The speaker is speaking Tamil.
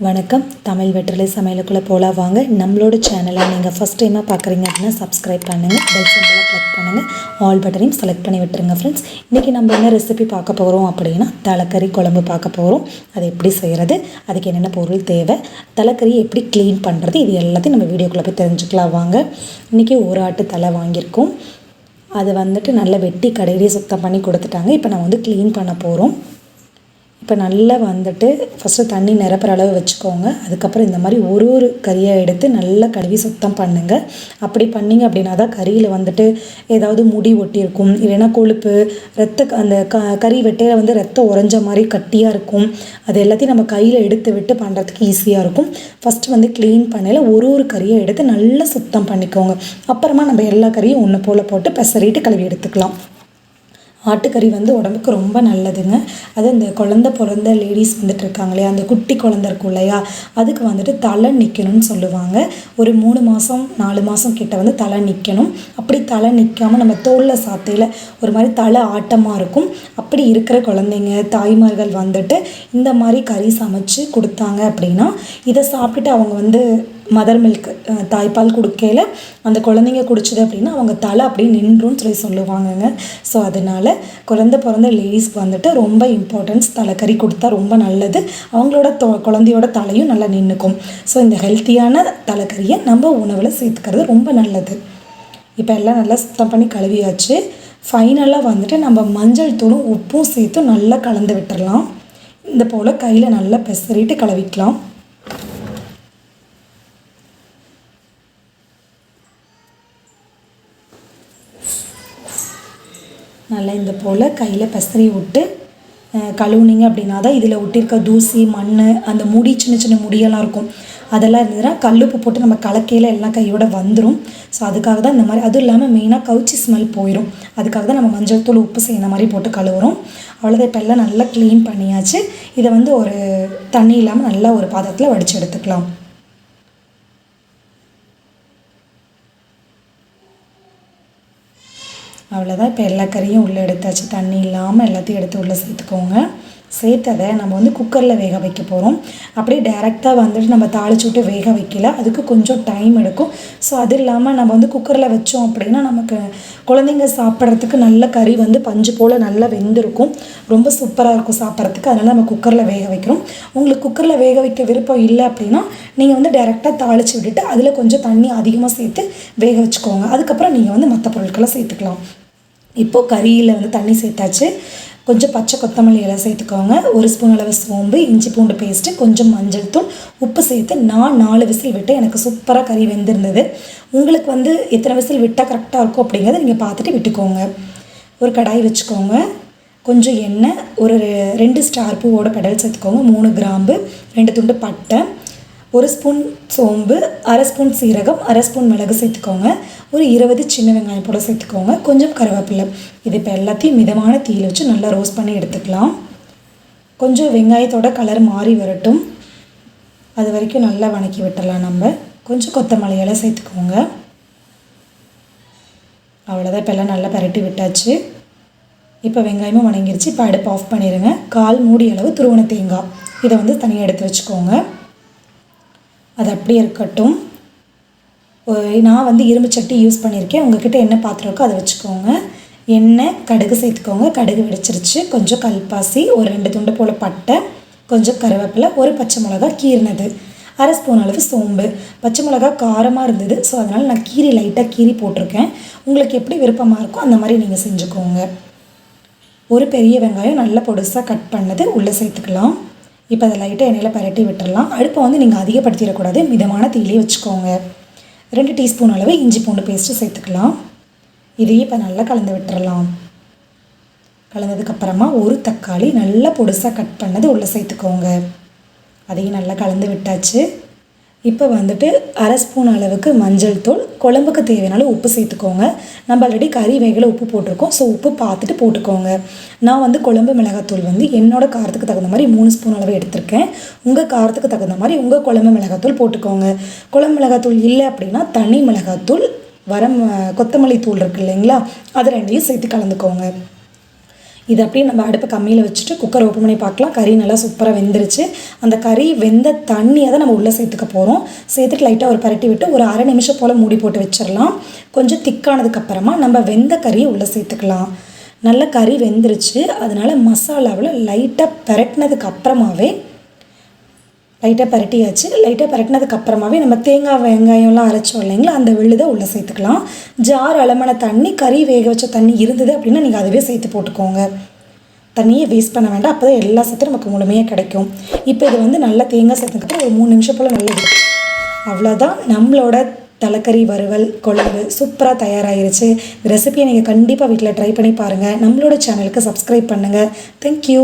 வணக்கம். தமிழ் வெற்றிலை சமையலுக்குள்ளே போகலாம் வாங்க. நம்மளோட சேனலை நீங்கள் ஃபஸ்ட் டைமாக பார்க்குறீங்க அப்படின்னா சப்ஸ்கிரைப் பண்ணுங்கள், பெல் சிம்பலை கிளிக் பண்ணுங்கள், ஆல் பட்டனையும் செலக்ட் பண்ணி விட்டுருங்க ஃப்ரெண்ட்ஸ். இன்றைக்கி நம்ம என்ன ரெசிபி பார்க்க போகிறோம் அப்படின்னா தலக்கறி குழம்பு பார்க்க போகிறோம். அது எப்படி செய்கிறது, அதுக்கு என்னென்ன பொருள் தேவை, தலைக்கறியை எப்படி க்ளீன் பண்ணுறது, இது எல்லாத்தையும் நம்ம வீடியோக்குள்ளே போய் தெரிஞ்சுக்கலாம் வாங்க. இன்றைக்கி ஒரு ஆட்டு தலை வாங்கியிருக்கோம். அது நல்லா வெட்டி கடையிலேயே சுத்தம் பண்ணி கொடுத்துட்டாங்க. இப்போ நம்ம க்ளீன் பண்ண போகிறோம். இப்போ நல்லா ஃபஸ்ட்டு தண்ணி நிரப்புற அளவு வச்சுக்கோங்க. அதுக்கப்புறம் இந்த மாதிரி ஒரு கறியாக எடுத்து நல்லா கழுவி சுத்தம் பண்ணுங்கள். அப்படி பண்ணிங்க அப்படின்னா தான் கறியில் ஏதாவது முடி ஒட்டியிருக்கும், இல்லைன்னா கொழுப்பு, அந்த கறி வெட்டையில் ரத்தம் உறைஞ்ச மாதிரி கட்டியாக இருக்கும். அது எல்லாத்தையும் நம்ம கையில் எடுத்து விட்டு பண்ணுறதுக்கு ஈஸியாக இருக்கும். ஃபஸ்ட்டு க்ளீன் பண்ணையில் ஒரு கறியை எடுத்து நல்லா சுத்தம் பண்ணிக்கோங்க. அப்புறமா நம்ம எல்லா கறியும் ஒன்று போல் போட்டு பெசரிட்டு கழுவி எடுத்துக்கலாம். ஆட்டுக்கறி உடம்புக்கு ரொம்ப நல்லதுங்க. அது இந்த குழந்த பிறந்த லேடிஸ் இருக்காங்க இல்லையா, அந்த குட்டி குழந்த இருக்கும் இல்லையா, அதுக்கு தலை நிற்கணும்னு சொல்லுவாங்க. ஒரு 3 மாதம் 4 மாதம் கிட்ட தலை நிற்கணும். அப்படி தலை நிற்காமல் நம்ம தோலில் சாத்தையில் ஒரு மாதிரி தலை ஆட்டமாக இருக்கும். அப்படி இருக்கிற குழந்தைங்க தாய்மார்கள் இந்த மாதிரி கறி சமைச்சு கொடுத்தாங்க அப்படின்னா இதை சாப்பிட்டுட்டு அவங்க மதர் மில்க் தாய்ப்பால் கொடுக்கையில் அந்த குழந்தைங்க குடிச்சிது அப்படின்னா அவங்க தலை அப்படியே நின்றுன்னு சொல்லுவாங்கங்க. ஸோ அதனால் குழந்த பிறந்த லேடிஸ்க்கு ரொம்ப இம்பார்ட்டன்ஸ், தலைக்கறி கொடுத்தா ரொம்ப நல்லது. அவங்களோட குழந்தையோட தலையும் நல்லா நின்றுக்கும். ஸோ இந்த ஹெல்த்தியான தலைக்கறியை நம்ம உணவில் சேர்த்துக்கிறது ரொம்ப நல்லது. இப்போ எல்லாம் நல்லா சுத்தம் பண்ணி கழுவியாச்சு. ஃபைனலாக நம்ம மஞ்சள் தூளும் உப்பும் சேர்த்து நல்லா கலந்து விட்டுடலாம். இந்த போல் கையில் நல்லா பெசரிட்டு கழுவிக்கலாம். நல்லா இந்த போல் கையில் பெசரி விட்டு கழுவுனிங்க அப்படின்னா தான் இதில் ஒட்டியிருக்க தூசி, மண், அந்த முடி, சின்ன சின்ன முடியெல்லாம் இருக்கும், அதெல்லாம் இருந்ததுன்னா கல்லுப்பு போட்டு நம்ம கலக்கையில் எல்லாம் கையோட வந்துடும். ஸோ அதுக்காக தான் இந்த மாதிரி. அதுவும் இல்லாமல் மெயினாக கவுச்சி ஸ்மெல் போயிடும். அதுக்காக தான் நம்ம மஞ்சள் தூள் உப்பு சேர்ந்த மாதிரி போட்டு கழுவுறோம். அவ்வளோதான். இப்போ எல்லாம் நல்லா க்ளீன் பண்ணியாச்சு. இதை ஒரு தண்ணி இல்லாமல் நல்லா ஒரு பாத்திரத்தில் வடித்து எடுத்துக்கலாம். அவ்வளோதான். இப்போ எல்லா கறியும் உள்ளே எடுத்தாச்சு. தண்ணி இல்லாமல் எல்லாத்தையும் எடுத்து உள்ளே சேர்த்துக்கோங்க. சேர்த்ததை நம்ம குக்கரில் வேக வைக்க போகிறோம். அப்படியே டேரெக்டாக நம்ம தாளிச்சு விட்டு வேக வைக்கல, அதுக்கு கொஞ்சம் டைம் எடுக்கும். ஸோ அது இல்லாமல் நம்ம குக்கரில் வச்சோம் அப்படின்னா நமக்கு குழந்தைங்க சாப்பிட்றதுக்கு நல்ல கறி பஞ்சு போல் நல்லா வெந்திருக்கும். ரொம்ப சூப்பராக இருக்கும் சாப்பிட்றதுக்கு. அதனால் நம்ம குக்கரில் வேக வைக்கிறோம். உங்களுக்கு குக்கரில் வேக வைக்க விருப்பம் இல்லை அப்படின்னா நீங்கள் டேரெக்டாக தாளித்து விட்டுட்டு அதில் கொஞ்சம் தண்ணி அதிகமாக சேர்த்து வேக வச்சுக்கோங்க. அதுக்கப்புறம் நீங்கள் மற்ற பொருட்களை சேர்த்துக்கலாம். இப்போது கறியில் தண்ணி சேர்த்தாச்சு. கொஞ்சம் பச்சை கொத்தமல்லி இலை சேர்த்துக்கோங்க. 1 ஸ்பூன் அளவு சோம்பு, இஞ்சி பூண்டு பேஸ்ட்டு, கொஞ்சம் மஞ்சள் தூள், உப்பு சேர்த்து நான் 4 விசில் விட்டு எனக்கு சூப்பராக கறி வெந்திருந்தது. உங்களுக்கு எத்தனை விசில் விட்டால் கரெக்டாக இருக்கும் அப்படிங்கிறத நீங்கள் பார்த்துட்டு விட்டுக்கோங்க. ஒரு கடாய் வச்சுக்கோங்க. கொஞ்சம் எண்ணெய், ஒரு 2 ஸ்டார் பூவோட பெடல் சேர்த்துக்கோங்க, 3 கிராம்பு, 2 துண்டு பட்டை, 1 ஸ்பூன் சோம்பு, 1/2 ஸ்பூன் சீரகம், 1/2 ஸ்பூன் மிளகு சேர்த்துக்கோங்க. ஒரு 20 சின்ன வெங்காயம் போல் சேர்த்துக்கோங்க. கொஞ்சம் கருவேப்பிலை. இது இப்போ எல்லாத்தையும் மிதமான தீயில் வச்சு நல்லா ரோஸ்ட் பண்ணி எடுத்துக்கலாம். கொஞ்சம் வெங்காயத்தோட கலர் மாறி வரட்டும், அது வரைக்கும் நல்லா வணக்கி விட்டுடலாம். நம்ம கொஞ்சம் கொத்தமல்லி இலை சேர்த்துக்கோங்க. அவ்வளோதான். இப்போ எல்லாம் நல்லா பரட்டி விட்டாச்சு. இப்போ வெங்காயமும் வணங்கிருச்சு. இப்போ அடுப்பு ஆஃப் பண்ணிடுங்க. 1/4 மூடி அளவு துருவன தேங்காய் இதை தனியாக எடுத்து வச்சுக்கோங்க. அது அப்படியே இருக்கட்டும். நான் இரும்பு சட்டி யூஸ் பண்ணியிருக்கேன். உங்கள்கிட்ட என்ன பாத்திரம் இருக்கோ அதை வச்சுக்கோங்க. எண்ணெய், கடுகு சேர்த்துக்கோங்க. கடுகு வெடிச்சிருச்சு. கொஞ்சம் கல்பாசி, ஒரு 2 துண்டு போல் பட்டை, கொஞ்சம் கருவேப்பிலை, ஒரு பச்சை மிளகா கீறினது, 1/2 ஸ்பூன் அளவு சோம்பு. பச்சை மிளகா காரமாக இருந்தது, ஸோ அதனால் நான் லைட்டாக கீறி போட்டிருக்கேன். உங்களுக்கு எப்படி விருப்பமாக இருக்கோ அந்த மாதிரி நீங்கள் செஞ்சுக்கோங்க. ஒரு பெரிய வெங்காயம் நல்லா பொடுசாக கட் பண்ணது உள்ளே சேர்த்துக்கலாம். இப்போ அதை லைட்டாக எண்ணெயில் பரட்டி விட்டுடலாம். அடுப்பை நீங்கள் அதிகப்படுத்திடக்கூடாது, மிதமான தீயிலே வச்சுக்கோங்க. 2 டீஸ்பூன் அளவு இஞ்சி பூண்டு பேஸ்ட்டு சேர்த்துக்கலாம். இதையே இப்போ நல்லா கலந்து விட்டுறலாம். கலந்ததுக்கப்புறமா ஒரு தக்காளி நல்லா பொடுசாக கட் பண்ணது உள்ளே சேர்த்துக்கோங்க. அதையும் நல்லா கலந்து விட்டாச்சு. இப்போ 1/2 ஸ்பூன் அளவுக்கு மஞ்சள் தூள், குழம்புக்கு தேவையான உப்பு சேர்த்துக்கோங்க. நம்ம ஆல்ரெடி கறி வேகல உப்பு போட்டிருக்கோம், ஸோ உப்பு பார்த்துட்டு போட்டுக்கோங்க. நான் குழம்பு மிளகாத்தூள் என்னோட காரத்துக்கு தகுந்த மாதிரி 3 ஸ்பூன் அளவு எடுத்திருக்கேன். உங்கள் காரத்துக்கு தகுந்த மாதிரி உங்கள் குழம்பு மிளகாத்தூள் போட்டுக்கோங்க. குழம்பு மிளகாத்தூள் இல்லை அப்படின்னா தனி மிளகாத்தூள், கொத்தமல்லி தூள் இருக்குது இல்லைங்களா, அது 2ஐயும் சேர்த்து கலந்துக்கோங்க. இது அப்படியே நம்ம அடுப்பு கம்மியில் வச்சுட்டு குக்கர் ஓப்பன் பண்ணி பார்க்கலாம். கறி நல்லா சூப்பராக வெந்துருச்சு. அந்த கறி வெந்த தண்ணியை தான் நம்ம உள்ளே சேர்த்துக்க போகிறோம். சேர்த்துட்டு லைட்டாக ஒரு பரட்டி விட்டு ஒரு அரை நிமிஷம் போல் மூடி போட்டு வச்சிடலாம். கொஞ்சம் திக்கானதுக்கப்புறமா நம்ம வெந்த கறியை உள்ளே சேர்த்துக்கலாம். நல்ல கறி வெந்துருச்சு. அதனால் மசாலாவில் லைட்டாக பரட்டினதுக்கப்புறமாவே நம்ம தேங்காய் வெங்காயம்லாம் அரைச்சோம் இல்லைங்களா, அந்த விழுதை உள்ளே சேர்த்துக்கலாம். ஜார் அளமான தண்ணி, கறி வேக வச்ச தண்ணி இருந்தது அப்படின்னா நீங்கள் அதுவே சேர்த்து போட்டுக்கோங்க. தண்ணியை வேஸ்ட் பண்ண வேண்டாம். அப்போ தான் எல்லா சத்தும் நமக்கு முழுமையாக கிடைக்கும். இப்போ இது நல்லா தேங்காய் சேர்த்துக்கப்புறம் ஒரு 3 நிமிஷம் போல் நல்லது. அவ்வளோதான், நம்மளோட தலைக்கறி வறுவல் குழம்பு சூப்பராக தயாராகிருச்சு. இந்த ரெசிபியை நீங்கள் கண்டிப்பாக வீட்டில் ட்ரை பண்ணி பாருங்கள். நம்மளோட சேனலுக்கு சப்ஸ்கிரைப் பண்ணுங்கள். தேங்க்யூ.